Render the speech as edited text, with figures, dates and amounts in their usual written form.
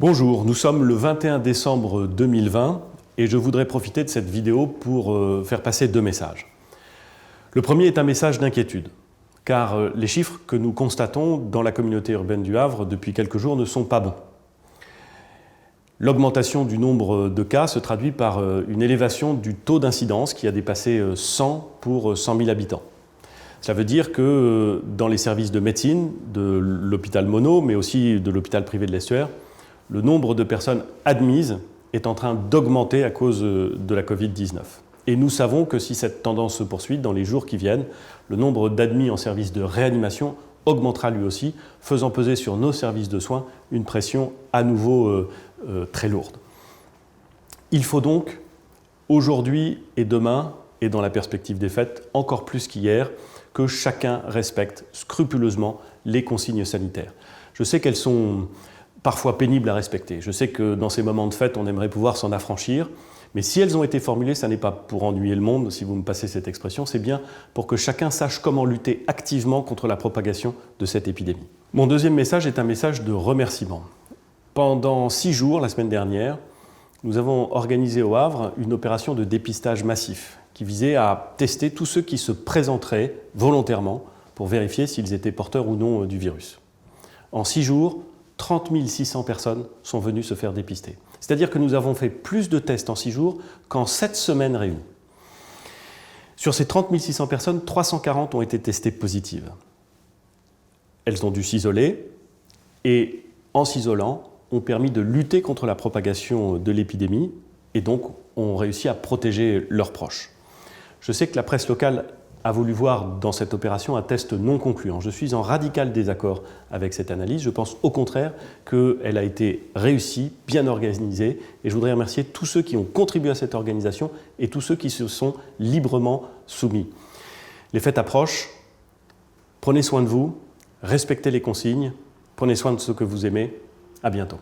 Bonjour, nous sommes le 21 décembre 2020 et je voudrais profiter de cette vidéo pour faire passer deux messages. Le premier est un message d'inquiétude, car les chiffres que nous constatons dans la communauté urbaine du Havre depuis quelques jours ne sont pas bons. L'augmentation du nombre de cas se traduit par une élévation du taux d'incidence qui a dépassé 100 pour 100 000 habitants. Cela veut dire que dans les services de médecine, de l'hôpital Monod, mais aussi de l'hôpital privé de l'Estuaire, le nombre de personnes admises est en train d'augmenter à cause de la Covid-19. Et nous savons que si cette tendance se poursuit dans les jours qui viennent, le nombre d'admis en service de réanimation augmentera lui aussi, faisant peser sur nos services de soins une pression à nouveau très lourde. Il faut donc, aujourd'hui et demain, et dans la perspective des fêtes, encore plus qu'hier, que chacun respecte scrupuleusement les consignes sanitaires. Je sais qu'elles sont parfois pénibles à respecter. Je sais que dans ces moments de fête, on aimerait pouvoir s'en affranchir, mais si elles ont été formulées, ça n'est pas pour ennuyer le monde, si vous me passez cette expression, c'est bien pour que chacun sache comment lutter activement contre la propagation de cette épidémie. Mon deuxième message est un message de remerciement. Pendant 6 jours, la semaine dernière, nous avons organisé au Havre une opération de dépistage massif qui visait à tester tous ceux qui se présenteraient volontairement pour vérifier s'ils étaient porteurs ou non du virus. En 6 jours, 30 600 personnes sont venues se faire dépister. C'est-à-dire que nous avons fait plus de tests en 6 jours qu'en 7 semaines réunies. Sur ces 30 600 personnes, 340 ont été testées positives. Elles ont dû s'isoler et, en s'isolant, ont permis de lutter contre la propagation de l'épidémie et donc ont réussi à protéger leurs proches. Je sais que la presse locale a voulu voir dans cette opération un test non concluant. Je suis en radical désaccord avec cette analyse. Je pense au contraire qu'elle a été réussie, bien organisée, et je voudrais remercier tous ceux qui ont contribué à cette organisation et tous ceux qui se sont librement soumis. Les fêtes approchent, prenez soin de vous, respectez les consignes, prenez soin de ceux que vous aimez. À bientôt.